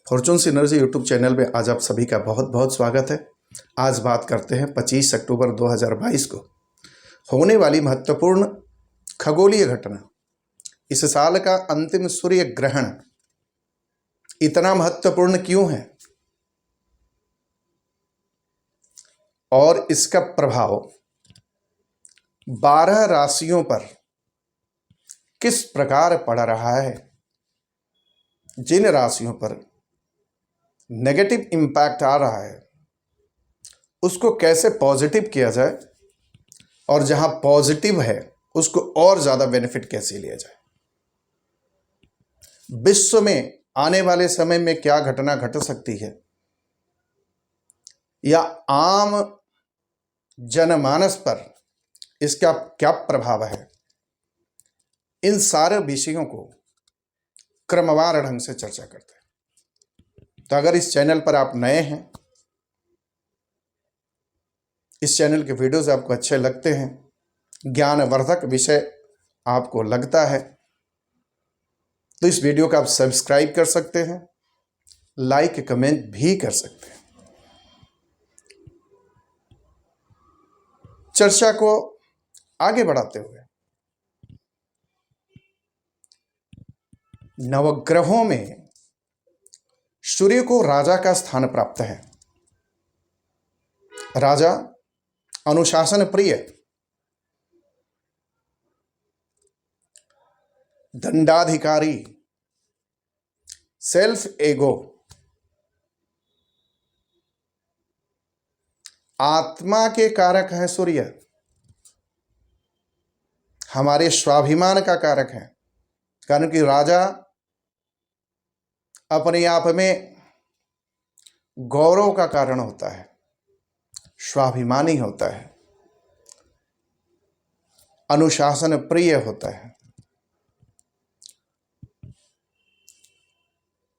Fortune synergy YouTube channel में आज आप सभी का बहुत बहुत स्वागत है। आज बात करते हैं 25 अक्टूबर 2022 को होने वाली महत्वपूर्ण खगोलीय घटना। इस साल का अंतिम सूर्य ग्रहण इतना महत्वपूर्ण क्यों है और इसका प्रभाव 12 राशियों पर किस प्रकार पड़ रहा है। जिन राशियों पर नेगेटिव इम्पैक्ट आ रहा है उसको कैसे पॉजिटिव किया जाए और जहां पॉजिटिव है उसको और ज़्यादा बेनिफिट कैसे लिया जाए। विश्व में आने वाले समय में क्या घटना घट सकती है या आम जनमानस पर इसका क्या प्रभाव है, इन सारे विषयों को क्रमवार ढंग से चर्चा करते हैं। तो अगर इस चैनल पर आप नए हैं, इस चैनल के वीडियोस आपको अच्छे लगते हैं, ज्ञानवर्धक विषय आपको लगता है, तो इस वीडियो को आप सब्सक्राइब कर सकते हैं, लाइक कमेंट भी कर सकते हैं। चर्चा को आगे बढ़ाते हुए नवग्रहों में सूर्य को राजा का स्थान प्राप्त है। राजा अनुशासन प्रिय, दंडाधिकारी, सेल्फ एगो, आत्मा के कारक है सूर्य, हमारे स्वाभिमान का कारक है। कारण कि राजा अपने आप में गौरव का कारण होता है, स्वाभिमानी होता है, अनुशासन प्रिय होता है।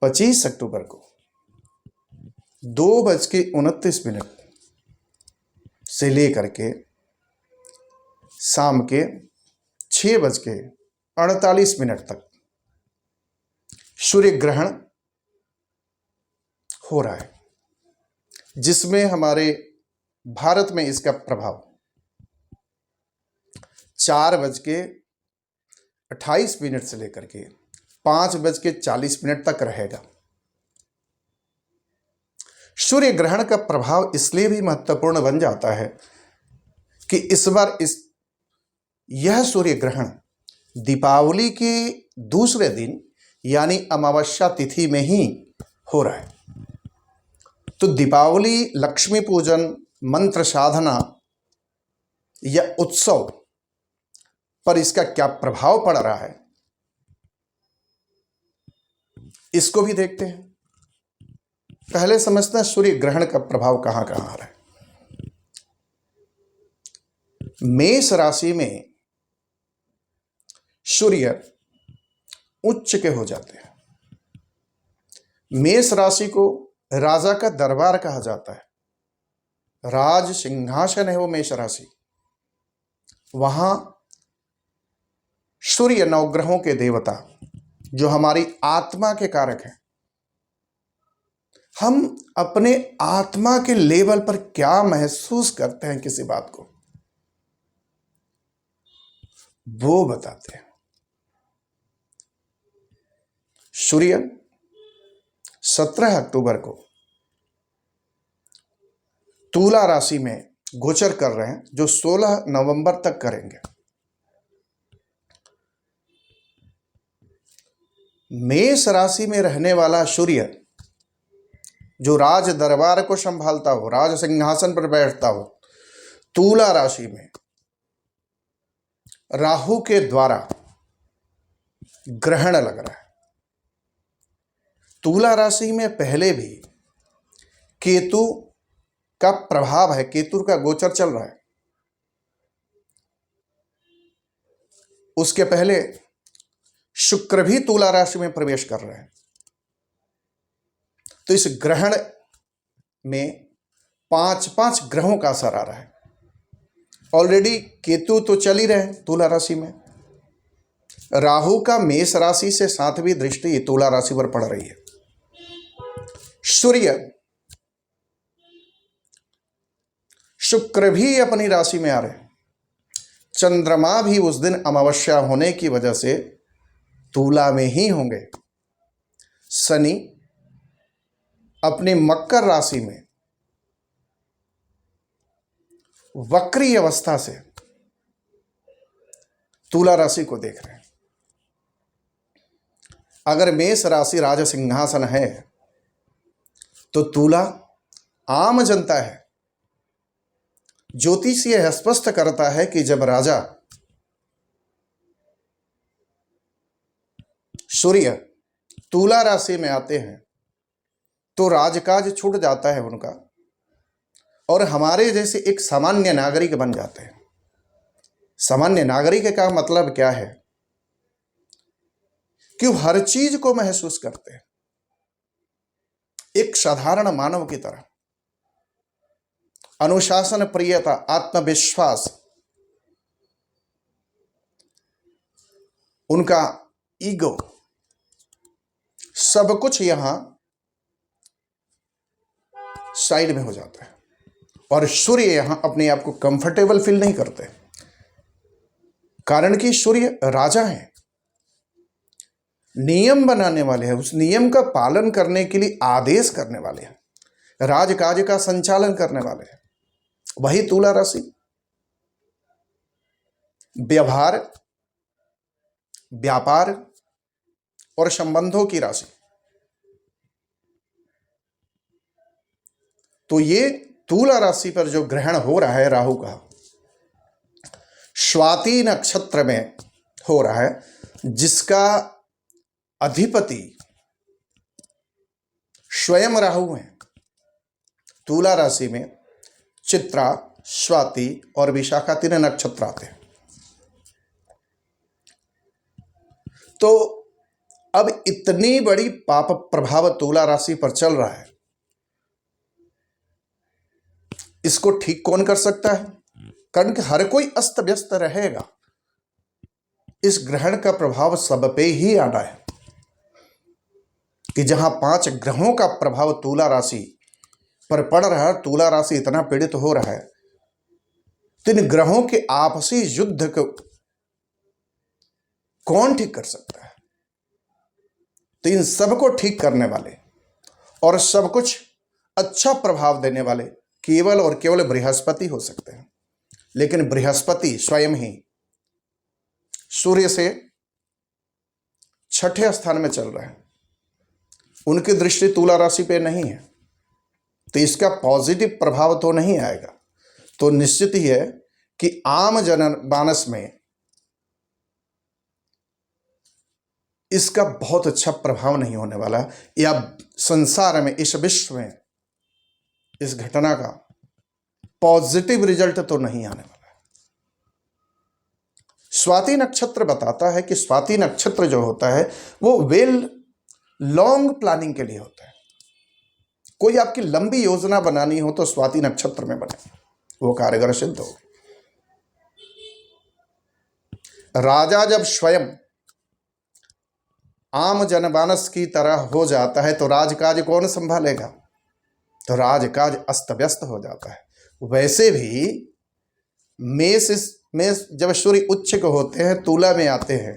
25 अक्टूबर को 2:29 से लेकर के शाम के 6:48 तक सूर्य ग्रहण हो रहा है, जिसमें हमारे भारत में इसका प्रभाव 4:28 से लेकर के 5:40 तक रहेगा। सूर्य ग्रहण का प्रभाव इसलिए भी महत्वपूर्ण बन जाता है कि इस बार यह सूर्य ग्रहण दीपावली के दूसरे दिन यानी अमावस्या तिथि में ही हो रहा है। तो दीपावली, लक्ष्मी पूजन, मंत्र साधना या उत्सव पर इसका क्या प्रभाव पड़ रहा है, इसको भी देखते हैं। पहले समझते हैं सूर्य ग्रहण का प्रभाव कहां कहां आ रहा है। मेष राशि में सूर्य उच्च के हो जाते हैं। मेष राशि को राजा का दरबार कहा जाता है, राज सिंहासन है वो मेष राशि। वहां सूर्य नवग्रहों के देवता जो हमारी आत्मा के कारक हैं, हम अपने आत्मा के लेवल पर क्या महसूस करते हैं किसी बात को, वो बताते हैं। सूर्य 17 अक्टूबर को तुला राशि में गोचर कर रहे हैं, जो 16 नवंबर तक करेंगे। मेष राशि में रहने वाला सूर्य जो राज दरबार को संभालता हो, राज सिंहासन पर बैठता हो, तुला राशि में राहु के द्वारा ग्रहण लग रहा है। तुला राशि में पहले भी केतु का प्रभाव है, केतु का गोचर चल रहा है। उसके पहले शुक्र भी तुला राशि में प्रवेश कर रहे हैं। तो इस ग्रहण में 5 ग्रहों का असर आ रहा है। ऑलरेडी केतु तो चल ही रहे हैं तुला राशि में, राहु का मेष राशि से 7वीं दृष्टि तुला राशि पर पड़ रही है। सूर्य शुक्र भी अपनी राशि में आ रहे हैं, चंद्रमा भी उस दिन अमावस्या होने की वजह से तुला में ही होंगे, शनि अपनी मकर राशि में वक्री अवस्था से तुला राशि को देख रहे हैं। अगर मेष राशि राज सिंहासन है तो तुला आम जनता है। ज्योतिष यह स्पष्ट करता है कि जब राजा सूर्य तुला राशि में आते हैं तो राजकाज छूट जाता है उनका, और हमारे जैसे एक सामान्य नागरिक बन जाते हैं। सामान्य नागरिक का मतलब क्या है कि वो हर चीज को महसूस करते हैं एक साधारण मानव की तरह। अनुशासन, प्रियता, आत्मविश्वास, उनका ईगो, सब कुछ यहां साइड में हो जाता है। और सूर्य यहां अपने आप को कंफर्टेबल फील नहीं करते, कारण कि सूर्य राजा है, नियम बनाने वाले हैं, उस नियम का पालन करने के लिए आदेश करने वाले हैं, राजकाज का संचालन करने वाले हैं। वही तुला राशि व्यवहार, व्यापार और संबंधों की राशि। तो ये तुला राशि पर जो ग्रहण हो रहा है राहु का, स्वाति नक्षत्र में हो रहा है, जिसका अधिपति स्वयं राहु है। तुला राशि में चित्रा, स्वाति और विशाखा 3 नक्षत्र आते हैं। तो अब इतनी बड़ी पाप प्रभाव तुला राशि पर चल रहा है, इसको ठीक कौन कर सकता है? कारण कि हर कोई अस्त व्यस्त रहेगा, इस ग्रहण का प्रभाव सब पे ही आना है। कि जहां 5 ग्रहों का प्रभाव तुला राशि पर पड़ रहा है, तुला राशि इतना पीड़ित हो रहा है, तो इन ग्रहों के आपसी युद्ध को कौन ठीक कर सकता है? तो इन सबको ठीक करने वाले और सब कुछ अच्छा प्रभाव देने वाले केवल और केवल बृहस्पति हो सकते हैं। लेकिन बृहस्पति स्वयं ही सूर्य से 6ठे स्थान में चल रहे हैं, उनकी दृष्टि तुला राशि पे नहीं है, तो इसका पॉजिटिव प्रभाव तो नहीं आएगा। तो निश्चित ही है कि आम जनमानस में इसका बहुत अच्छा प्रभाव नहीं होने वाला, या संसार में, इस विश्व में इस घटना का पॉजिटिव रिजल्ट तो नहीं आने वाला। स्वाति नक्षत्र बताता है कि स्वाति नक्षत्र जो होता है वो वेल लॉन्ग प्लानिंग के लिए होता है। कोई आपकी लंबी योजना बनानी हो तो स्वाति नक्षत्र में बने, वो कारगर सिद्ध हो। राजा जब स्वयं आम जनमानस की तरह हो जाता है तो राजकाज कौन संभालेगा? तो राजकाज अस्त व्यस्त हो जाता है। वैसे भी मेष में जब सूर्य उच्च को होते हैं, तुला में आते हैं,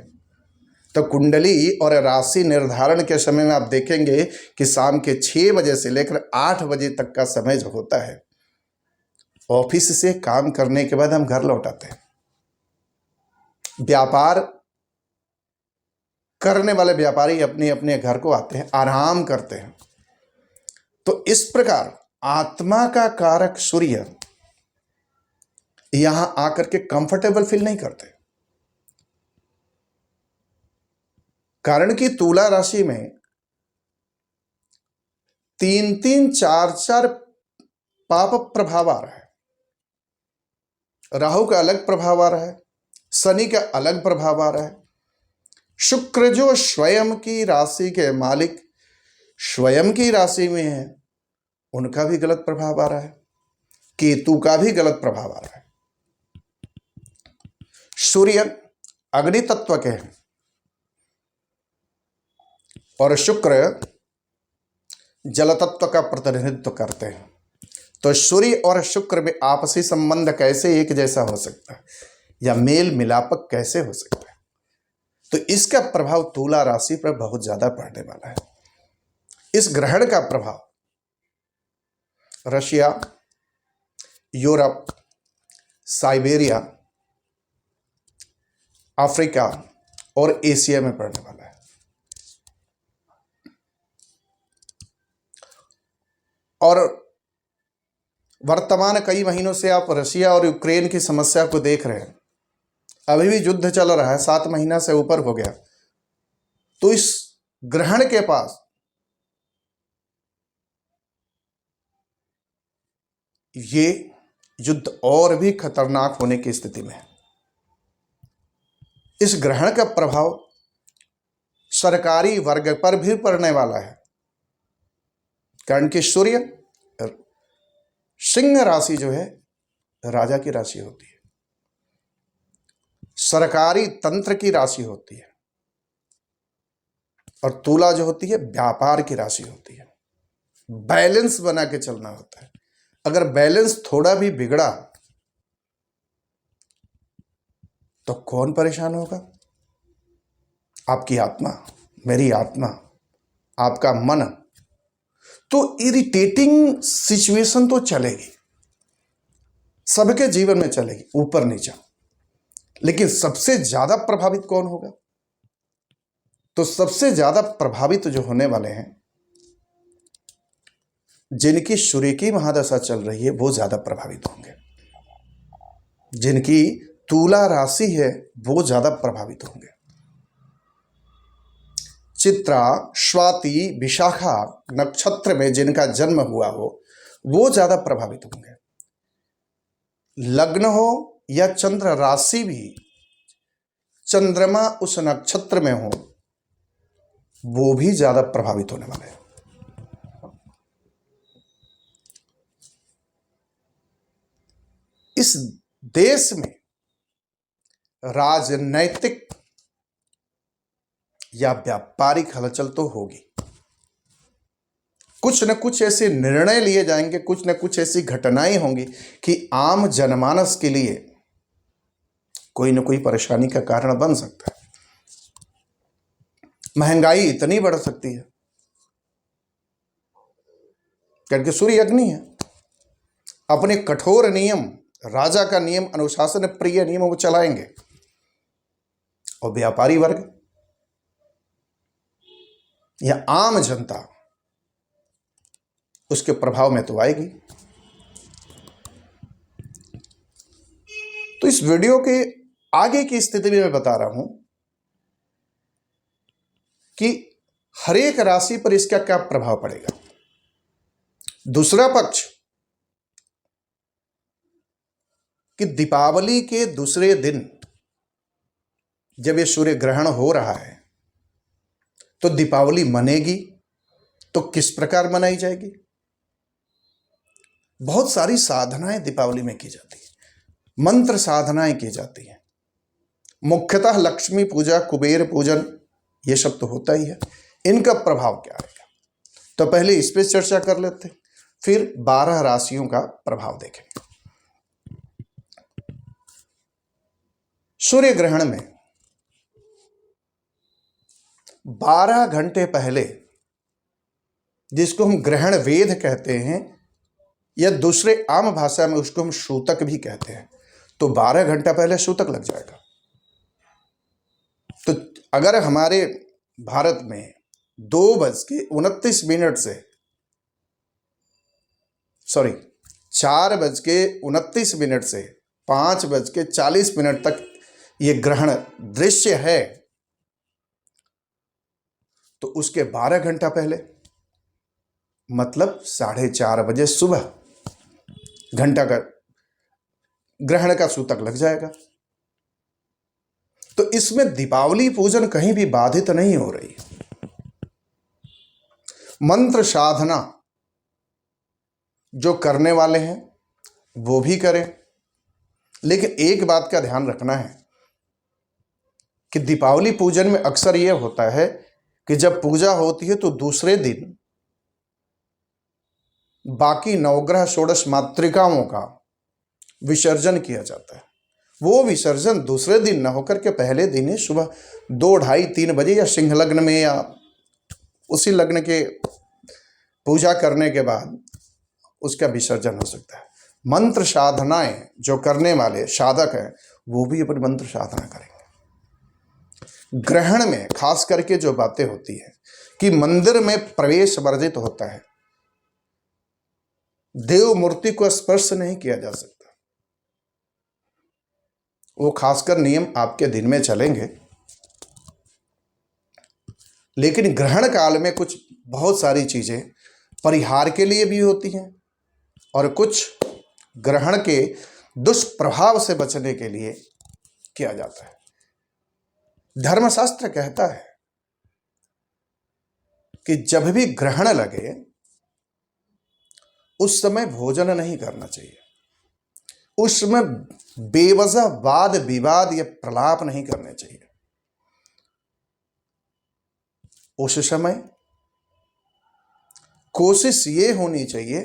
तो कुंडली और राशि निर्धारण के समय में आप देखेंगे कि शाम के 6 बजे से लेकर 8 बजे तक का समय जो होता है, ऑफिस से काम करने के बाद हम घर लौट आते हैं। व्यापार करने वाले व्यापारी अपने अपने घर को आते हैं, आराम करते हैं। तो इस प्रकार आत्मा का कारक सूर्य यहां आकर के कंफर्टेबल फील नहीं करते, कारण कि तुला राशि में 3-3, 4-4 पाप प्रभाव आ रहा है। राहु का अलग प्रभाव आ रहा है, शनि का अलग प्रभाव आ रहा है, शुक्र जो स्वयं की राशि के मालिक स्वयं की राशि में है, उनका भी गलत प्रभाव आ रहा है, केतु का भी गलत प्रभाव आ रहा है। सूर्य अग्नि तत्व के हैं और शुक्र जल तत्व का प्रतिनिधित्व करते हैं। तो सूर्य और शुक्र में आपसी संबंध कैसे एक जैसा हो सकता है, या मेल मिलापक कैसे हो सकता है? तो इसका प्रभाव तुला राशि पर बहुत ज्यादा पड़ने वाला है। इस ग्रहण का प्रभाव रशिया, यूरोप, साइबेरिया, अफ्रीका और एशिया में पड़ने वाला है। और वर्तमान कई महीनों से आप रशिया और यूक्रेन की समस्या को देख रहे हैं। अभी भी युद्ध चल रहा है, 7 महीना से ऊपर हो गया। तो इस ग्रहण के पास ये युद्ध और भी खतरनाक होने की स्थिति में है। इस ग्रहण का प्रभाव सरकारी वर्ग पर भी पड़ने वाला है, कारण कि सूर्य सिंह राशि जो है राजा की राशि होती है, सरकारी तंत्र की राशि होती है, और तुला जो होती है व्यापार की राशि होती है। बैलेंस बना के चलना होता है। अगर बैलेंस थोड़ा भी बिगड़ा तो कौन परेशान होगा? आपकी आत्मा, मेरी आत्मा, आपका मन। तो इरिटेटिंग सिचुएशन तो चलेगी, सबके जीवन में चलेगी, ऊपर नीचे। लेकिन सबसे ज्यादा प्रभावित कौन होगा? तो सबसे ज्यादा प्रभावित जो होने वाले हैं, जिनकी सूर्य की महादशा चल रही है, वो ज्यादा प्रभावित होंगे। जिनकी तुला राशि है वो ज्यादा प्रभावित होंगे। चित्रा, स्वाति, विशाखा नक्षत्र में जिनका जन्म हुआ हो वो ज्यादा प्रभावित होंगे। लग्न हो या चंद्र राशि भी चंद्रमा उस नक्षत्र में हो, वो भी ज्यादा प्रभावित होने वाले हैं। इस देश में राजनैतिक या व्यापारिक हलचल तो होगी। कुछ न कुछ ऐसे निर्णय लिए जाएंगे, कुछ न कुछ ऐसी घटनाएं होंगी कि आम जनमानस के लिए कोई न कोई परेशानी का कारण बन सकता है। महंगाई इतनी बढ़ सकती है, क्योंकि सूर्य अग्नि है। अपने कठोर नियम, राजा का नियम, अनुशासन प्रिय नियम वो चलाएंगे। और व्यापारी वर्ग या आम जनता उसके प्रभाव में तो आएगी। तो इस वीडियो के आगे की स्थिति में मैं बता रहा हूं कि हर एक राशि पर इसका क्या प्रभाव पड़ेगा। दूसरा पक्ष कि दीपावली के दूसरे दिन जब ये सूर्य ग्रहण हो रहा है तो दीपावली मनेगी तो किस प्रकार मनाई जाएगी? बहुत सारी साधनाएं दीपावली में की जाती है, मंत्र साधनाएं की जाती हैं। मुख्यतः लक्ष्मी पूजा, कुबेर पूजन, ये सब तो होता ही है। इनका प्रभाव क्या आएगा? तो पहले इस पर चर्चा कर लेते हैं, फिर 12 राशियों का प्रभाव देखेंगे। सूर्य ग्रहण में 12 घंटे पहले, जिसको हम ग्रहण वेद कहते हैं या दूसरे आम भाषा में उसको हम सूतक भी कहते हैं, तो 12 घंटा पहले सूतक लग जाएगा। तो अगर हमारे भारत में 4:29 से 5:40 तक ये ग्रहण दृश्य है, तो उसके 12 घंटा पहले मतलब 4:30 बजे सुबह घंटा का ग्रहण का सूतक लग जाएगा। तो इसमें दीपावली पूजन कहीं भी बाधित नहीं हो रही। मंत्र साधना जो करने वाले हैं वो भी करें, लेकिन एक बात का ध्यान रखना है कि दीपावली पूजन में अक्सर यह होता है कि जब पूजा होती है तो दूसरे दिन बाकी नवग्रह षोडश मातृकाओं का विसर्जन किया जाता है। वो विसर्जन दूसरे दिन न होकर के पहले दिन ही सुबह 2, 2:30, 3 बजे या सिंह लग्न में या उसी लग्न के पूजा करने के बाद उसका विसर्जन हो सकता है। मंत्र साधनाएं जो करने वाले साधक हैं वो भी अपनी मंत्र साधना करेंगे। ग्रहण में खास करके जो बातें होती है कि मंदिर में प्रवेश वर्जित होता है, देव मूर्ति को स्पर्श नहीं किया जा सकता। वो खासकर नियम आपके दिन में चलेंगे, लेकिन ग्रहण काल में कुछ बहुत सारी चीजें परिहार के लिए भी होती हैं और कुछ ग्रहण के दुष्प्रभाव से बचने के लिए किया जाता है। धर्मशास्त्र कहता है कि जब भी ग्रहण लगे उस समय भोजन नहीं करना चाहिए, उसमें बेवजह वाद विवाद या प्रलाप नहीं करने चाहिए। उस समय कोशिश ये होनी चाहिए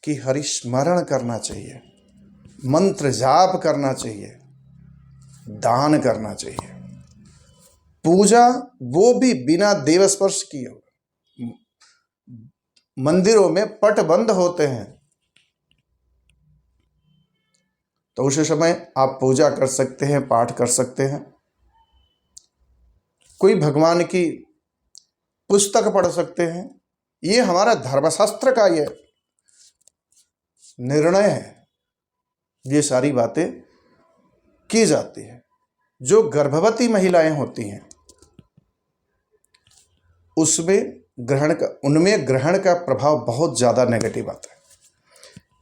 कि हरिस्मरण करना चाहिए, मंत्र जाप करना चाहिए, दान करना चाहिए। पूजा वो भी बिना देव स्पर्श किए हो। मंदिरों में पट बंद होते हैं तो उस समय आप पूजा कर सकते हैं, पाठ कर सकते हैं, कोई भगवान की पुस्तक पढ़ सकते हैं। ये हमारा धर्मशास्त्र का ये निर्णय है। ये सारी बातें की जाती है। जो गर्भवती महिलाएं होती हैं उनमें ग्रहण का प्रभाव बहुत ज़्यादा नेगेटिव आता है,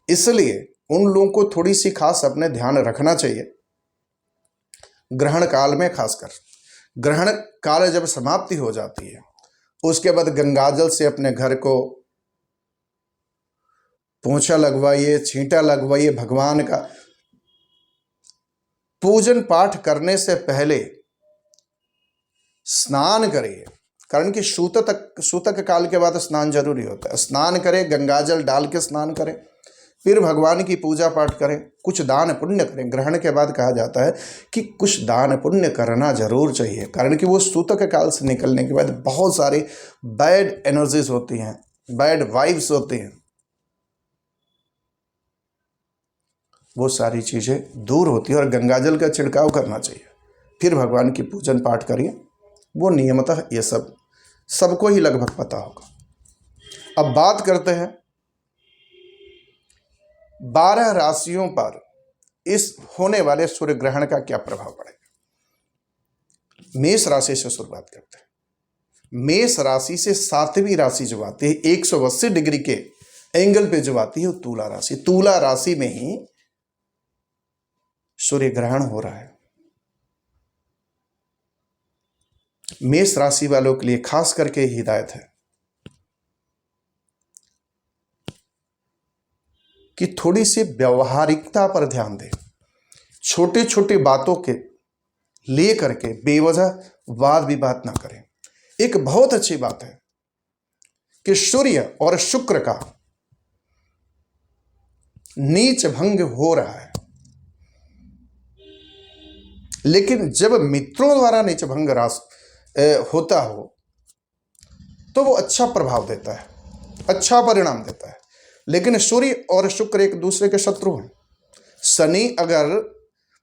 इसलिए उन लोगों को थोड़ी सी खास अपने ध्यान रखना चाहिए। ग्रहण काल में खासकर ग्रहण काल जब समाप्ति हो जाती है उसके बाद गंगाजल से अपने घर को पोंछा लगवाइए, छींटा लगवाइए। भगवान का पूजन पाठ करने से पहले स्नान करिए, कारण कि सूतक काल के बाद स्नान जरूरी होता है। स्नान करें, गंगाजल डाल के स्नान करें, फिर भगवान की पूजा पाठ करें, कुछ दान पुण्य करें। ग्रहण के बाद कहा जाता है कि कुछ दान पुण्य करना जरूर चाहिए, कारण कि वो सूतक काल से निकलने के बाद बहुत सारे बैड एनर्जीज होती हैं, बैड वाइब्स होती हैं, वो सारी चीज़ें दूर होती है और गंगाजल का छिड़काव करना चाहिए। फिर भगवान की पूजन पाठ करिए। वो नियमतः ये सब सबको ही लगभग पता होगा। अब बात करते हैं 12 राशियों पर इस होने वाले सूर्य ग्रहण का क्या प्रभाव पड़ेगा। मेष राशि से शुरुआत करते हैं। मेष राशि से 7वीं राशि जो आती है 180 डिग्री के एंगल पे जो आती है वो तुला राशि। तुला राशि में ही सूर्य ग्रहण हो रहा है। मेष राशि वालों के लिए खास करके हिदायत है कि थोड़ी सी व्यवहारिकता पर ध्यान दें। छोटे छोटे बातों के ले करके बेवजह वाद विवाद ना करें। एक बहुत अच्छी बात है कि सूर्य और शुक्र का नीच भंग हो रहा है, लेकिन जब मित्रों द्वारा नीच भंग होता हो तो वो अच्छा प्रभाव देता है, अच्छा परिणाम देता है। लेकिन सूर्य और शुक्र एक दूसरे के शत्रु हैं। शनि अगर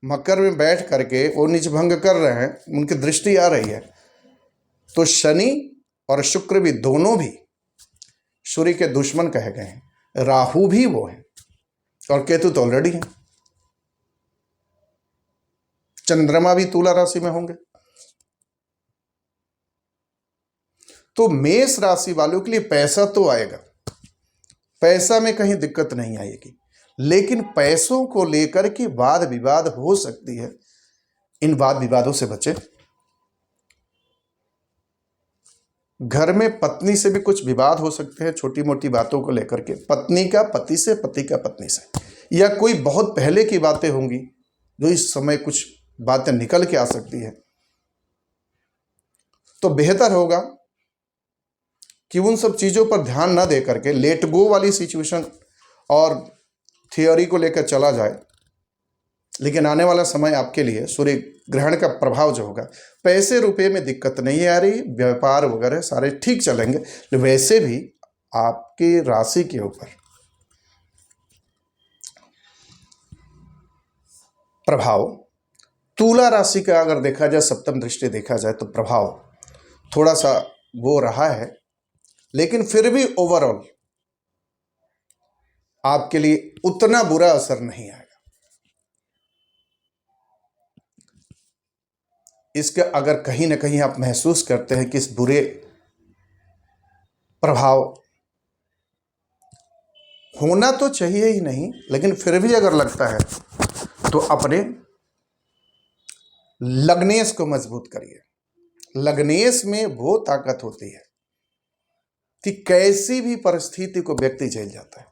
मकर में बैठ करके वो नीच भंग कर रहे हैं, उनकी दृष्टि आ रही है, तो शनि और शुक्र भी दोनों भी सूर्य के दुश्मन कहे गए हैं। राहु भी वो है और केतु तो ऑलरेडी है। चंद्रमा भी तुला राशि में होंगे। तो मेष राशि वालों के लिए पैसा तो आएगा, पैसा में कहीं दिक्कत नहीं आएगी, लेकिन पैसों को लेकर के वाद विवाद हो सकती है। इन वाद विवादों से बचें। घर में पत्नी से भी कुछ विवाद हो सकते हैं, छोटी मोटी बातों को लेकर के। पत्नी का पति से, पति का पत्नी से, या कोई बहुत पहले की बातें होंगी जो इस समय कुछ बातें निकल के आ सकती है। तो बेहतर होगा कि उन सब चीज़ों पर ध्यान ना दे करके लेट गो वाली सिचुएशन और थियोरी को लेकर चला जाए। लेकिन आने वाला समय आपके लिए सूर्य ग्रहण का प्रभाव जो होगा, पैसे रुपए में दिक्कत नहीं आ रही, व्यापार वगैरह सारे ठीक चलेंगे। लेकिन वैसे भी आपकी राशि के ऊपर प्रभाव, तुला राशि का अगर देखा जाए, सप्तम दृष्टि देखा जाए तो प्रभाव थोड़ा सा वो रहा है, लेकिन फिर भी ओवरऑल आपके लिए उतना बुरा असर नहीं आएगा। इसका अगर कहीं ना कहीं आप महसूस करते हैं कि इस बुरे प्रभाव होना तो चाहिए ही नहीं, लेकिन फिर भी अगर लगता है तो अपने लग्नेश को मजबूत करिए। लग्नेश में वो ताकत होती है कि कैसी भी परिस्थिति को व्यक्ति झेल जाता है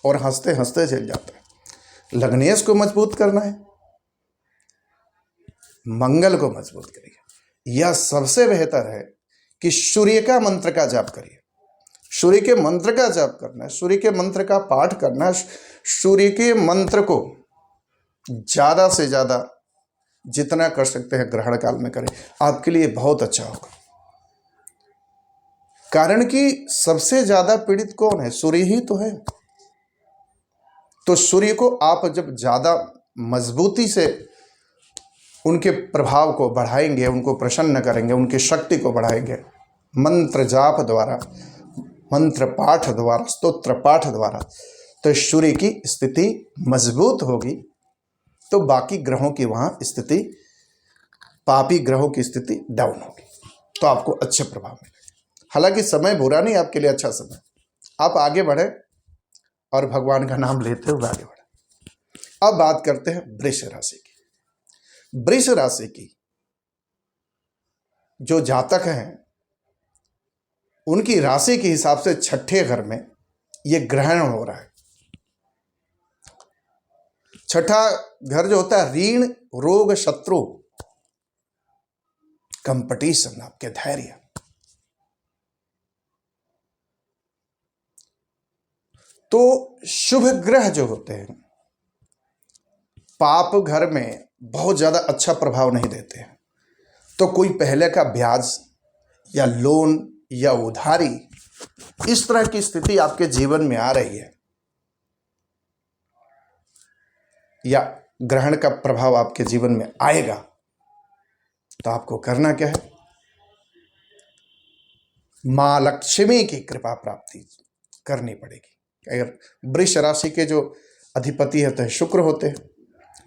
और हंसते हंसते झेल जाता है। लग्नेश को मजबूत करना है, मंगल को मजबूत करिए। यह सबसे बेहतर है कि सूर्य का मंत्र का जाप करिए। सूर्य के मंत्र का जाप करना है, सूर्य के मंत्र का पाठ करना है। सूर्य के मंत्र को ज़्यादा से ज़्यादा जितना कर सकते हैं ग्रहण काल में करें, आपके लिए बहुत अच्छा होगा। कारण कि सबसे ज़्यादा पीड़ित कौन है? सूर्य ही तो है। तो सूर्य को आप जब ज़्यादा मजबूती से उनके प्रभाव को बढ़ाएंगे, उनको प्रसन्न करेंगे, उनकी शक्ति को बढ़ाएंगे, मंत्र जाप द्वारा, मंत्र पाठ द्वारा, स्तोत्र पाठ द्वारा, तो सूर्य की स्थिति मजबूत होगी। तो बाकी ग्रहों की वहाँ स्थिति, पापी ग्रहों की स्थिति डाउन होगी, तो आपको अच्छे प्रभाव मिलेगा। हालांकि समय बुरा नहीं, आपके लिए अच्छा समय। आप आगे बढ़े और भगवान का नाम लेते हुए आगे बढ़े। अब बात करते हैं वृष राशि की। वृष राशि की जो जातक हैं, उनकी राशि के हिसाब से छठे घर में ये ग्रहण हो रहा है। छठा घर जो होता है ऋण, रोग, शत्रु, कंपटीशन, आपके धैर्य। तो शुभ ग्रह जो होते हैं पाप घर में बहुत ज्यादा अच्छा प्रभाव नहीं देते हैं। तो कोई पहले का ब्याज या लोन या उधारी, इस तरह की स्थिति आपके जीवन में आ रही है, या ग्रहण का प्रभाव आपके जीवन में आएगा, तो आपको करना क्या है? मां लक्ष्मी की कृपा प्राप्ति करनी पड़ेगी। अगर वृष राशि के जो अधिपति होते हैं शुक्र होते हैं,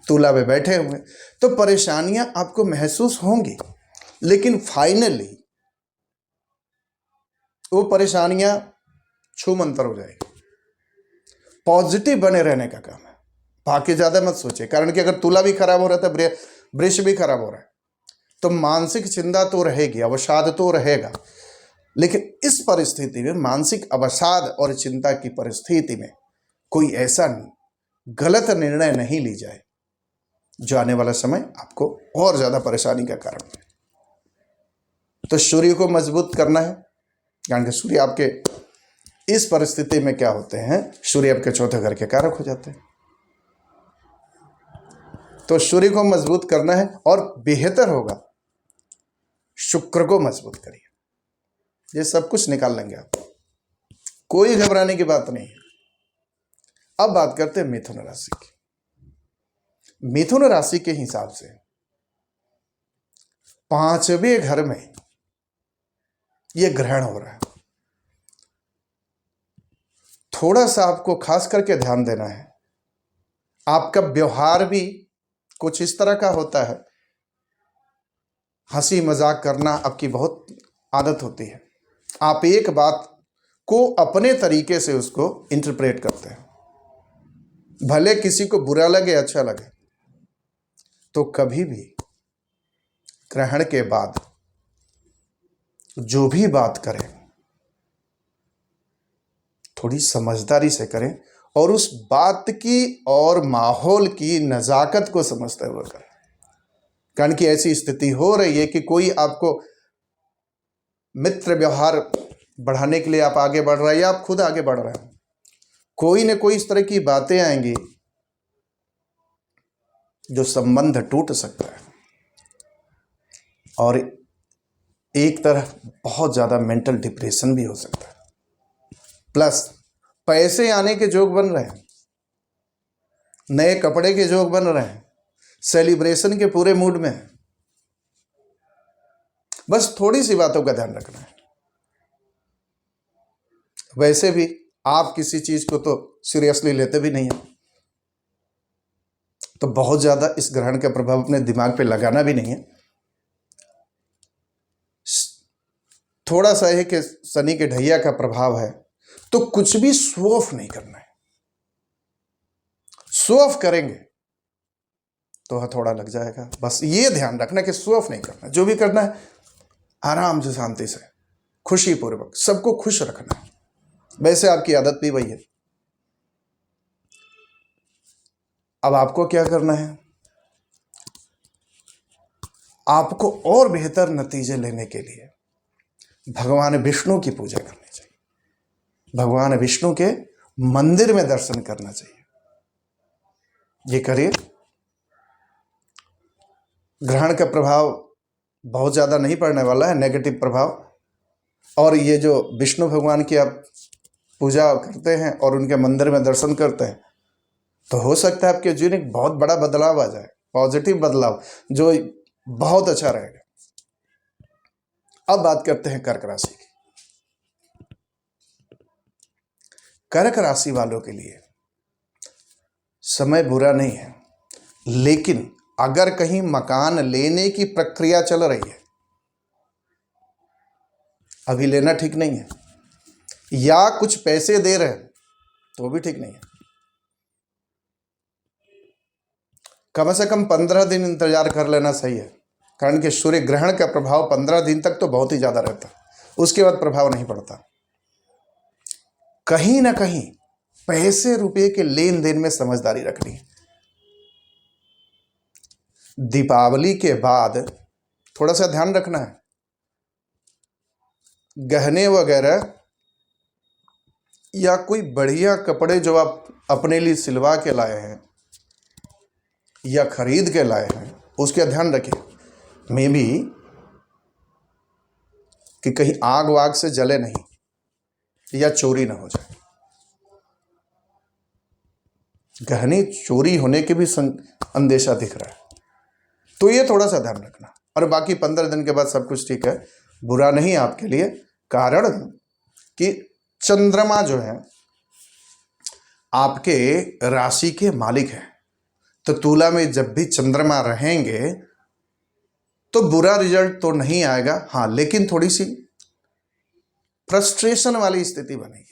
तुला में बैठे हुए, तो परेशानियां आपको महसूस होंगी, लेकिन फाइनली वो परेशानियां छूमंतर हो जाएगी। पॉजिटिव बने रहने का काम है, बाकी ज्यादा मत सोचे। कारण कि अगर तुला भी खराब हो रहा था, वृष भी खराब हो रहा है, तो मानसिक चिंता तो रहेगी, अवसाद तो रहेगा। लेकिन इस परिस्थिति में मानसिक अवसाद और चिंता की परिस्थिति में कोई ऐसा गलत निर्णय नहीं ली जाए जो आने वाला समय आपको और ज्यादा परेशानी का कारण है। तो सूर्य को मजबूत करना है, कारण कि सूर्य आपके इस परिस्थिति में क्या होते हैं, सूर्य आपके चौथे घर के कारक हो जाते हैं। तो सूर्य को मजबूत करना है, और बेहतर होगा शुक्र को मजबूत करिए। ये सब कुछ निकाल लेंगे आप, कोई घबराने की बात नहीं है। अब बात करते हैं मिथुन राशि की। मिथुन राशि के हिसाब से पांचवें घर में यह ग्रहण हो रहा है। थोड़ा सा आपको खास करके ध्यान देना है। आपका व्यवहार भी कुछ इस तरह का होता है, हंसी मजाक करना आपकी बहुत आदत होती है। आप एक बात को अपने तरीके से उसको इंटरप्रेट करते हैं, भले किसी को बुरा लगे अच्छा लगे। तो कभी भी ग्रहण के बाद जो भी बात करें थोड़ी समझदारी से करें, और उस बात की और माहौल की नज़ाकत को समझते हुए करें। कारण कि ऐसी स्थिति हो रही है कि कोई आपको मित्र व्यवहार बढ़ाने के लिए आप आगे बढ़ रहे हैं या आप खुद आगे बढ़ रहे हैं, कोई न कोई इस तरह की बातें आएंगी जो संबंध टूट सकता है और एक तरह बहुत ज़्यादा मेंटल डिप्रेशन भी हो सकता है। प्लस पैसे आने के जोग बन रहे हैं, नए कपड़े के जोग बन रहे हैं, सेलिब्रेशन के पूरे मूड में है। बस थोड़ी सी बातों का ध्यान रखना है। वैसे भी आप किसी चीज को तो सीरियसली लेते भी नहीं है, तो बहुत ज्यादा इस ग्रहण का प्रभाव अपने दिमाग पे लगाना भी नहीं है। थोड़ा सा है कि शनि के ढैया का प्रभाव है, तो कुछ भी शो ऑफ नहीं करना है। शो ऑफ करेंगे तो हथौड़ा लग जाएगा। बस ये ध्यान रखना कि शो ऑफ नहीं करना, जो भी करना है आराम से, शांति से, खुशी पूर्वक, सबको खुश रखना है। वैसे आपकी आदत भी वही है। अब आपको क्या करना है, आपको और बेहतर नतीजे लेने के लिए भगवान विष्णु की पूजा करनी चाहिए, भगवान विष्णु के मंदिर में दर्शन करना चाहिए। ये करिए। ग्रहण का प्रभाव बहुत ज़्यादा नहीं पड़ने वाला है, नेगेटिव प्रभाव। और ये जो विष्णु भगवान की आप पूजा करते हैं और उनके मंदिर में दर्शन करते हैं, तो हो सकता है आपके जीवन में बहुत बड़ा बदलाव आ जाए, पॉजिटिव बदलाव, जो बहुत अच्छा रहेगा। अब बात करते हैं कर्क राशि की। कर्क राशि वालों के लिए समय बुरा नहीं है, लेकिन अगर कहीं मकान लेने की प्रक्रिया चल रही है, अभी लेना ठीक नहीं है, या कुछ पैसे दे रहे हैं तो भी ठीक नहीं है। कम से कम 15 दिन इंतजार कर लेना सही है, कारण कि सूर्य ग्रहण का प्रभाव 15 दिन तक तो बहुत ही ज्यादा रहता है, उसके बाद प्रभाव नहीं पड़ता। कहीं ना कहीं पैसे रुपए के लेन देन में समझदारी रखनी है। दीपावली के बाद थोड़ा सा ध्यान रखना है। गहने वगैरह या कोई बढ़िया कपड़े जो आप अपने लिए सिलवा के लाए हैं या खरीद के लाए हैं, उसका ध्यान रखें। मे बी कि कहीं आग वाग से जले नहीं या चोरी ना हो जाए। गहने चोरी होने के भी अंदेशा दिख रहा है, तो ये थोड़ा सा ध्यान रखना। और बाकी 15 दिन के बाद सब कुछ ठीक है, बुरा नहीं है आपके लिए। कारण कि चंद्रमा जो है आपके राशि के मालिक है, तो तुला में जब भी चंद्रमा रहेंगे तो बुरा रिजल्ट तो नहीं आएगा, हाँ, लेकिन थोड़ी सी फ्रस्ट्रेशन वाली स्थिति बनेगी।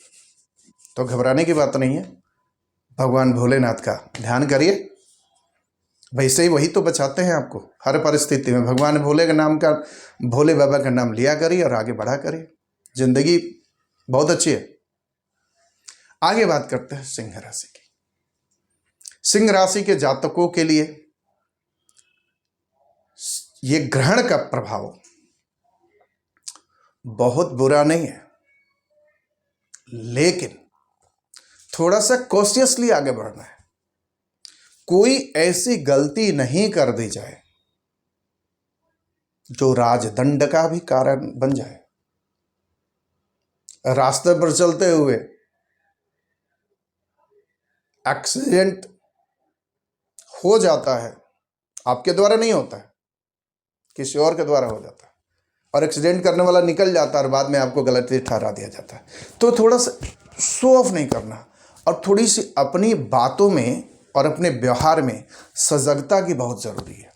तो घबराने की बात नहीं है। भगवान भोलेनाथ का ध्यान करिए, वैसे ही वही तो बचाते हैं आपको हर परिस्थिति में। भगवान भोले के नाम का, भोले बाबा का नाम लिया करिए और आगे बढ़ा करिए, जिंदगी बहुत अच्छी है। आगे बात करते हैं सिंह राशि की। सिंह राशि के जातकों के लिए ये ग्रहण का प्रभाव बहुत बुरा नहीं है, लेकिन थोड़ा सा कॉशियसली आगे बढ़ना है। कोई ऐसी गलती नहीं कर दी जाए जो राजदंड का भी कारण बन जाए। रास्ते पर चलते हुए एक्सीडेंट हो जाता है, आपके द्वारा नहीं होता है, किसी और के द्वारा हो जाता है, और एक्सीडेंट करने वाला निकल जाता है और बाद में आपको गलती ठहरा दिया जाता है। तो थोड़ा सा शो ऑफ नहीं करना, और थोड़ी सी अपनी बातों में और अपने व्यवहार में सजगता की बहुत जरूरी है।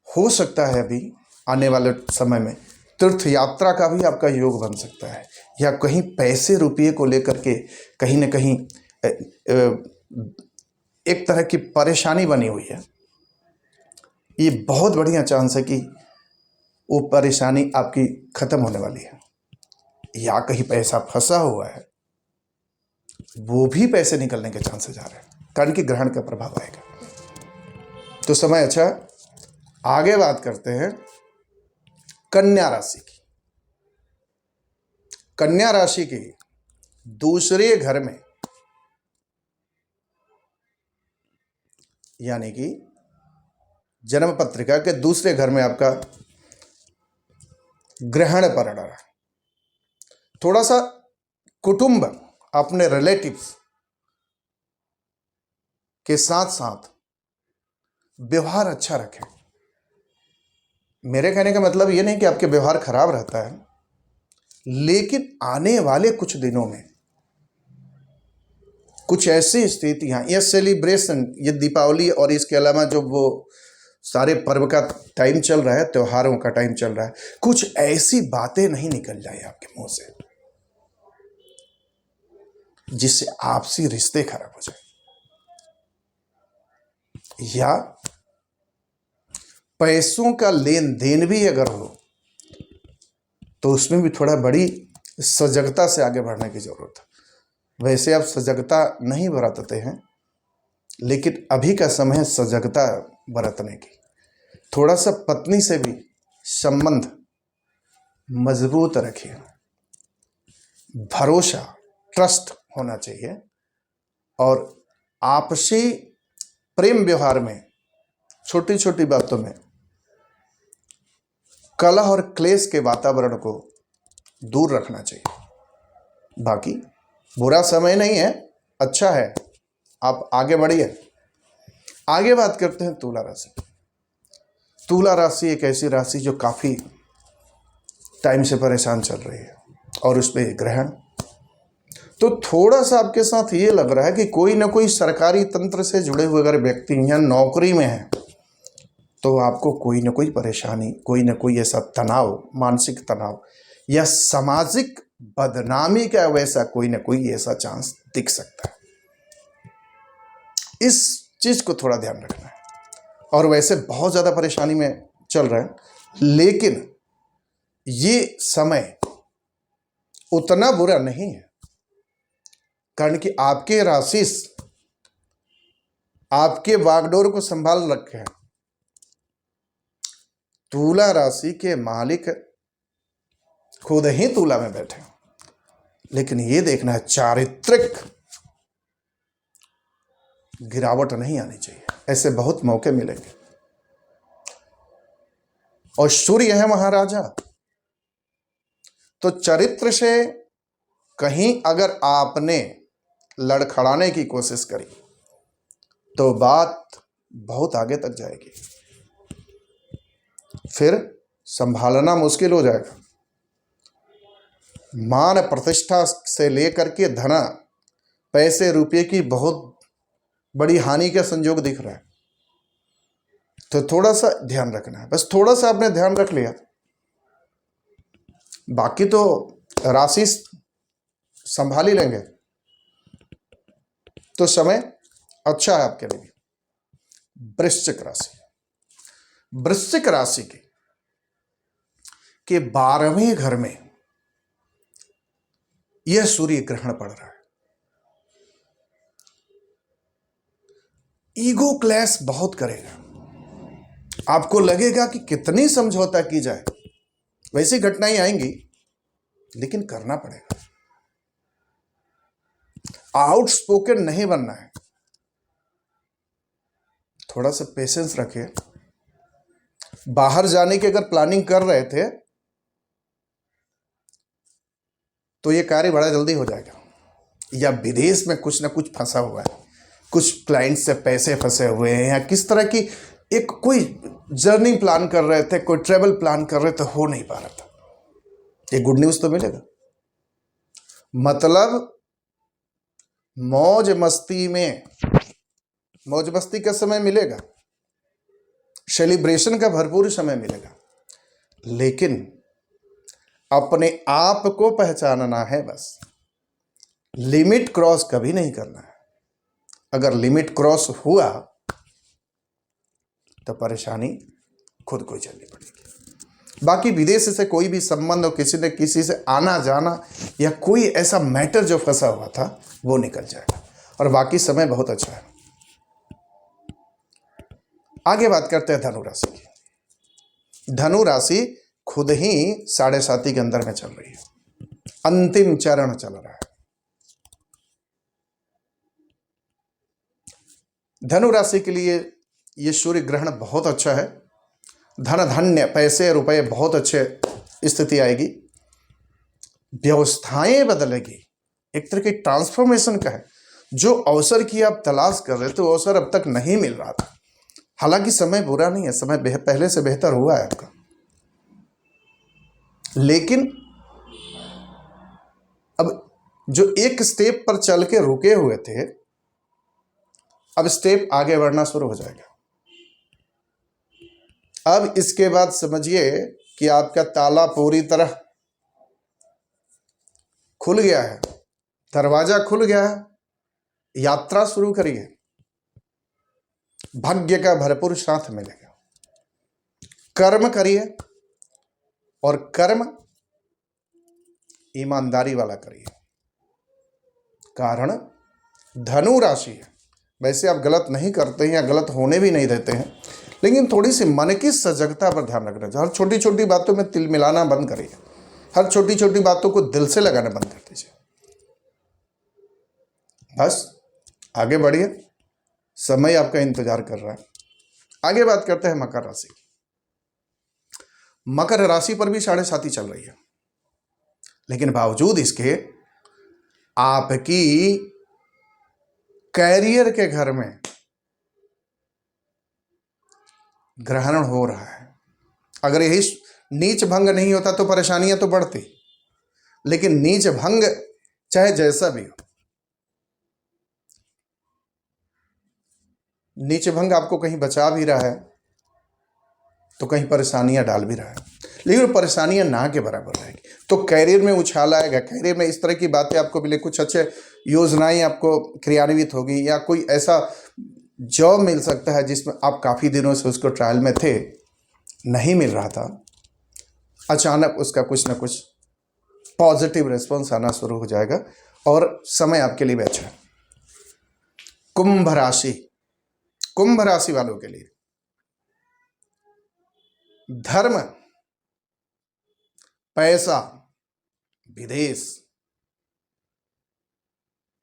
हो सकता है अभी आने वाले समय में तीर्थ यात्रा का भी आपका योग बन सकता है, या कहीं पैसे रुपये को लेकर के कहीं ना कहीं एक तरह की परेशानी बनी हुई है। ये बहुत बढ़िया चांस है कि वो परेशानी आपकी खत्म होने वाली है, या कहीं पैसा फंसा हुआ है वो भी पैसे निकलने के चांसेस आ रहे हैं, कारण कि ग्रहण का प्रभाव आएगा। तो समय अच्छा। आगे बात करते हैं कन्या राशि की। कन्या राशि के दूसरे घर में, यानी कि जन्म पत्रिका के दूसरे घर में आपका ग्रहण पड़ रहा है। थोड़ा सा कुटुंब, अपने रिलेटिव्स के साथ साथ व्यवहार अच्छा रखें। मेरे कहने का मतलब ये नहीं कि आपके व्यवहार खराब रहता है, लेकिन आने वाले कुछ दिनों में कुछ ऐसी स्थितियां, ये सेलिब्रेशन, ये दीपावली और इसके अलावा जो वो सारे पर्व का टाइम चल रहा है, त्योहारों का टाइम चल रहा है, कुछ ऐसी बातें नहीं निकल जाए आपके मुंह से जिससे आपसी रिश्ते खराब हो जाए, या पैसों का लेन देन भी अगर हो तो उसमें भी थोड़ा बड़ी सजगता से आगे बढ़ने की जरूरत है। वैसे आप सजगता नहीं बरतते हैं, लेकिन अभी का समय है सजगता बरतने की। थोड़ा सा पत्नी से भी संबंध मजबूत रखिए, भरोसा, ट्रस्ट होना चाहिए, और आपसी प्रेम व्यवहार में छोटी छोटी बातों में कलह और क्लेश के वातावरण को दूर रखना चाहिए। बाकी बुरा समय नहीं है, अच्छा है, आप आगे बढ़िए। आगे बात करते हैं तुला राशि। तुला राशि एक ऐसी राशि जो काफ़ी टाइम से परेशान चल रही है, और उस पर ग्रहण, तो थोड़ा सा आपके साथ ये लग रहा है कि कोई ना कोई सरकारी तंत्र से जुड़े हुए अगर व्यक्ति या नौकरी में हैं तो आपको कोई ना कोई परेशानी, कोई ना कोई ऐसा तनाव, मानसिक तनाव या सामाजिक बदनामी का वैसा कोई ना कोई ऐसा चांस दिख सकता है। इस चीज को थोड़ा ध्यान रखना है। और वैसे बहुत ज्यादा परेशानी में चल रहा है, लेकिन ये समय उतना बुरा नहीं है, कारण कि आपके राशि आपके बागडोर को संभाल रखे हैं। तुला राशि के मालिक खुद ही तुला में बैठे, लेकिन ये देखना है चारित्रिक गिरावट नहीं आनी चाहिए। ऐसे बहुत मौके मिलेंगे, और सूर्य है महाराजा, तो चरित्र से कहीं अगर आपने लड़खड़ाने की कोशिश करी तो बात बहुत आगे तक जाएगी, फिर संभालना मुश्किल हो जाएगा। मान प्रतिष्ठा से लेकर के धन, पैसे, रुपये की बहुत बड़ी हानि का संजोग दिख रहा है, तो थोड़ा सा ध्यान रखना है। बस थोड़ा सा आपने ध्यान रख लिया, बाकी तो राशि संभाल ही लेंगे, तो समय अच्छा है आपके लिए। वृश्चिक राशि, वृश्चिक राशि के 12वें घर में यह सूर्य ग्रहण पड़ रहा है। ईगो क्लैश बहुत करेगा, आपको लगेगा कि कितनी समझौता की जाए, वैसी घटनाएं आएंगी, लेकिन करना पड़ेगा। आउटस्पोकन नहीं बनना है, थोड़ा सा पेशेंस रखिए। बाहर जाने की अगर प्लानिंग कर रहे थे तो ये कार्य बड़ा जल्दी हो जाएगा, या विदेश में कुछ ना कुछ फंसा हुआ है, कुछ क्लाइंट से पैसे फंसे हुए हैं, या किस तरह की एक कोई जर्नी प्लान कर रहे थे, कोई ट्रेवल प्लान कर रहे थे, हो नहीं पा रहा था, ये गुड न्यूज तो मिलेगा। मतलब मौज मस्ती का समय मिलेगा, सेलिब्रेशन का भरपूर समय मिलेगा, लेकिन अपने आप को पहचानना है। बस लिमिट क्रॉस कभी नहीं करना है। अगर लिमिट क्रॉस हुआ तो परेशानी खुद को ही झेलनी पड़ेगी। बाकी विदेश से कोई भी संबंध और किसी न किसी से आना जाना या कोई ऐसा मैटर जो फंसा हुआ था वो निकल जाएगा, और बाकी समय बहुत अच्छा है। आगे बात करते हैं धनु राशि की। धनु राशि खुद ही 7.5 के अंदर में चल रही है, अंतिम चरण चल रहा है। धनु राशि के लिए ये सूर्य ग्रहण बहुत अच्छा है। धन धान्य पैसे रुपए बहुत अच्छे स्थिति आएगी। व्यवस्थाएं बदलेगी, एक तरह की ट्रांसफॉर्मेशन का है। जो अवसर की आप तलाश कर रहे थे वो अवसर अब तक नहीं मिल रहा था। हालांकि समय बुरा नहीं है, समय पहले से बेहतर हुआ है आपका, लेकिन अब जो एक स्टेप पर चल के रुके हुए थे, अब स्टेप आगे बढ़ना शुरू हो जाएगा। अब इसके बाद समझिए कि आपका ताला पूरी तरह खुल गया है, दरवाजा खुल गया है, यात्रा शुरू करिए, भाग्य का भरपूर साथ मिलेगा। कर्म करिए और कर्म ईमानदारी वाला करिए। कारण धनु राशि है, वैसे आप गलत नहीं करते हैं या गलत होने भी नहीं देते हैं, लेकिन थोड़ी सी मन की सजगता पर ध्यान रखना चाहिए। हर छोटी छोटी बातों में तिल मिलाना बंद करिए, हर छोटी छोटी बातों को दिल से लगाना बंद कर दीजिए। बस आगे बढ़िए, समय आपका इंतजार कर रहा है। आगे बात करते हैं मकर राशि। मकर राशि पर भी 7.5 चल रही है, लेकिन बावजूद इसके आपकी कैरियर के घर में ग्रहण हो रहा है। अगर यही नीच भंग नहीं होता तो परेशानियां तो बढ़ती, लेकिन नीच भंग चाहे जैसा भी हो, नीच भंग आपको कहीं बचा भी रहा है तो कहीं परेशानियां डाल भी रहा है, लेकिन परेशानियां ना के बराबर रहेगी। तो कैरियर में उछाल आएगा, कैरियर में इस तरह की बातें आपको मिले, कुछ अच्छे योजनाएं आपको क्रियान्वित होगी, या कोई ऐसा जॉब मिल सकता है जिसमें आप काफ़ी दिनों से उसको ट्रायल में थे, नहीं मिल रहा था, अचानक उसका कुछ ना कुछ पॉजिटिव रिस्पॉन्स आना शुरू हो जाएगा और समय आपके लिए भी अच्छा है। कुंभ राशि, कुंभ राशि वालों के लिए धर्म, पैसा, विदेश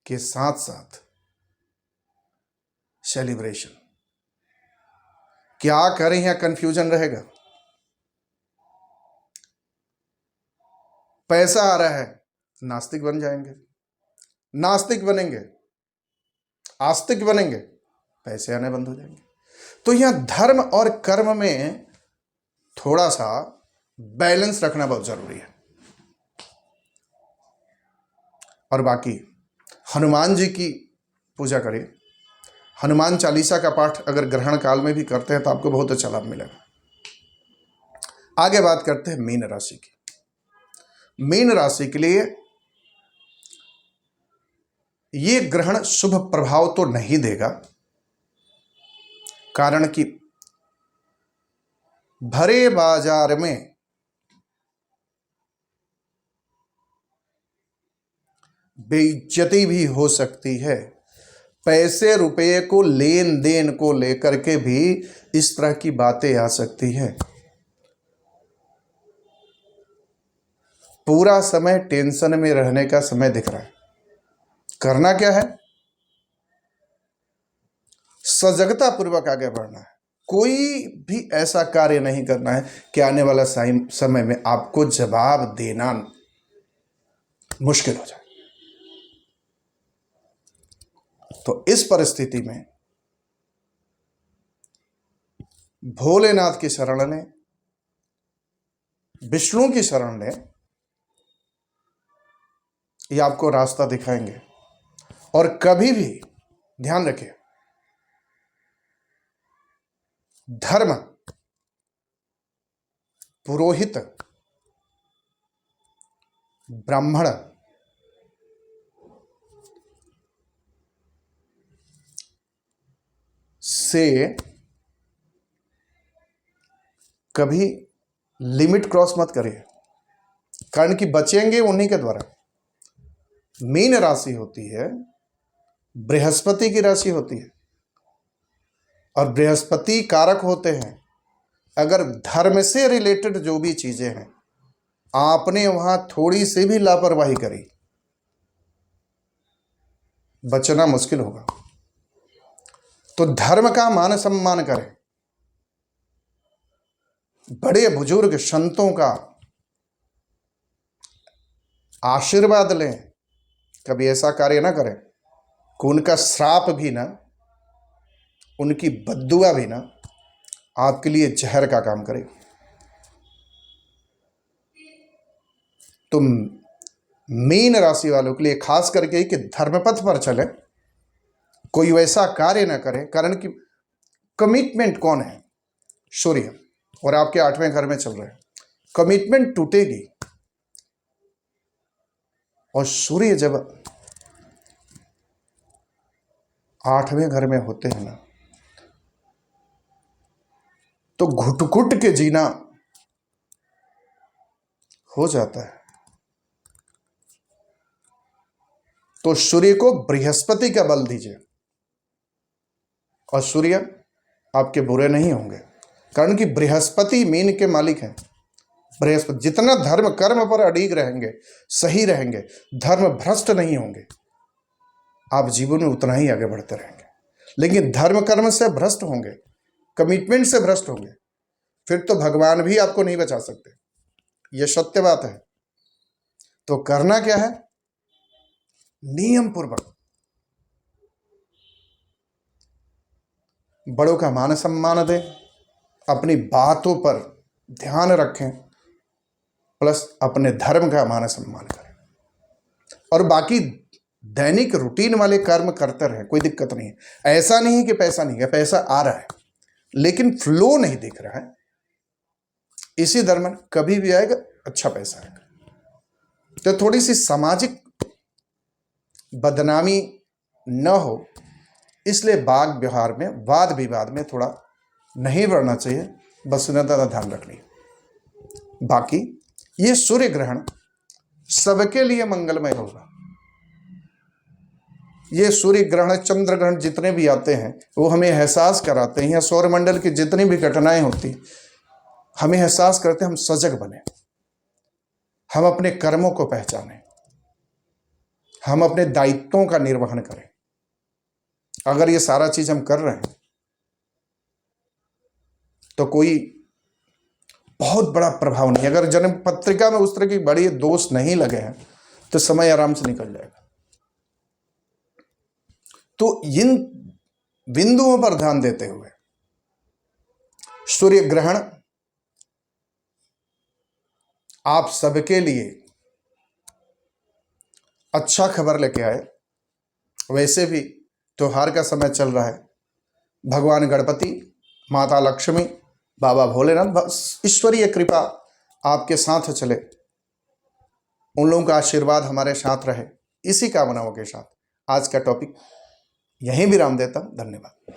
के साथ साथ सेलिब्रेशन, क्या करें या कंफ्यूजन रहेगा। पैसा आ रहा है, नास्तिक बन जाएंगे, नास्तिक बनेंगे, आस्तिक बनेंगे, पैसे आने बंद हो जाएंगे। तो यहां धर्म और कर्म में थोड़ा सा बैलेंस रखना बहुत जरूरी है। और बाकी हनुमान जी की पूजा करिए, हनुमान चालीसा का पाठ अगर ग्रहण काल में भी करते हैं तो आपको बहुत अच्छा लाभ मिलेगा। आगे बात करते हैं मीन राशि की। मीन राशि के लिए ये ग्रहण शुभ प्रभाव तो नहीं देगा, कारण कि भरे बाजार में बेइज्जती भी हो सकती है। पैसे रुपये को लेन देन को लेकर के भी इस तरह की बातें आ सकती हैं। पूरा समय टेंशन में रहने का समय दिख रहा है। करना क्या है, सजगता पूर्वक आगे बढ़ना है। कोई भी ऐसा कार्य नहीं करना है कि आने वाला समय में आपको जवाब देना मुश्किल हो जाए। तो इस परिस्थिति में भोलेनाथ की शरण लें, विष्णु की शरण लें, ये आपको रास्ता दिखाएंगे। और कभी भी ध्यान रखें, धर्म, पुरोहित, ब्राह्मण से कभी लिमिट क्रॉस मत करिए, कारण कि बचेंगे उन्हीं के द्वारा। मीन राशि होती है, बृहस्पति की राशि होती है, और बृहस्पति कारक होते हैं। अगर धर्म से रिलेटेड जो भी चीजें हैं आपने वहां थोड़ी सी भी लापरवाही करी, बचना मुश्किल होगा। तो धर्म का मान सम्मान करें, बड़े बुजुर्ग संतों का आशीर्वाद लें, कभी ऐसा कार्य ना करें कि उनका श्राप भी ना, उनकी बद्दुआ भी ना आपके लिए जहर का काम करे। तो मीन राशि वालों के लिए खास करके कि धर्मपथ पर चले, कोई वैसा कार्य ना करें, कारण कि कमिटमेंट कौन है? सूर्य, और आपके 8वें घर में चल रहे हैं, कमिटमेंट टूटेगी। और सूर्य जब 8वें घर में होते हैं ना, तो घुट घुट के जीना हो जाता है। तो सूर्य को बृहस्पति का बल दीजिए, और सूर्य आपके बुरे नहीं होंगे, कारण कि बृहस्पति मीन के मालिक हैं। बृहस्पति जितना धर्म कर्म पर अड़िग रहेंगे, सही रहेंगे, धर्म भ्रष्ट नहीं होंगे, आप जीवन में उतना ही आगे बढ़ते रहेंगे। लेकिन धर्म कर्म से भ्रष्ट होंगे, कमिटमेंट से भ्रष्ट होंगे, फिर तो भगवान भी आपको नहीं बचा सकते, यह सत्य बात है। तो करना क्या है? नियम पूर्वक बड़ों का मान सम्मान दें, अपनी बातों पर ध्यान रखें, प्लस अपने धर्म का मान सम्मान करें, और बाकी दैनिक रूटीन वाले कर्म करते रहें, कोई दिक्कत नहीं है। ऐसा नहीं है कि पैसा नहीं है, पैसा आ रहा है लेकिन फ्लो नहीं दिख रहा है। इसी दरम्यान कभी भी आएगा, अच्छा पैसा आएगा। तो थोड़ी सी सामाजिक बदनामी न हो, इसलिए वाद व्यवहार में, वाद विवाद में थोड़ा नहीं बढ़ना चाहिए, बस इतना ज़्यादा ध्यान रखनी। बाकी ये सूर्य ग्रहण सबके लिए मंगलमय होगा। ये सूर्य ग्रहण, चंद्र ग्रहण जितने भी आते हैं वो हमें एहसास कराते हैं, या सौरमंडल की जितनी भी घटनाएं होती हमें एहसास करते हैं, हम सजग बने, हम अपने कर्मों को पहचानें, हम अपने दायित्वों का निर्वहन करें। अगर ये सारा चीज हम कर रहे हैं तो कोई बहुत बड़ा प्रभाव नहीं। अगर जन्म पत्रिका में उस तरह की बड़ी दोष नहीं लगे हैं तो समय आराम से निकल जाएगा। तो इन बिंदुओं पर ध्यान देते हुए सूर्य ग्रहण आप सबके लिए अच्छा खबर लेके आए। वैसे भी त्योहार का समय चल रहा है, भगवान गणपति, माता लक्ष्मी, बाबा भोलेनाथ, बस ईश्वरीय कृपा आपके साथ चले, उन लोगों का आशीर्वाद हमारे साथ रहे, इसी कामनाओं के साथ आज का टॉपिक यहीं विराम देता हूं। धन्यवाद।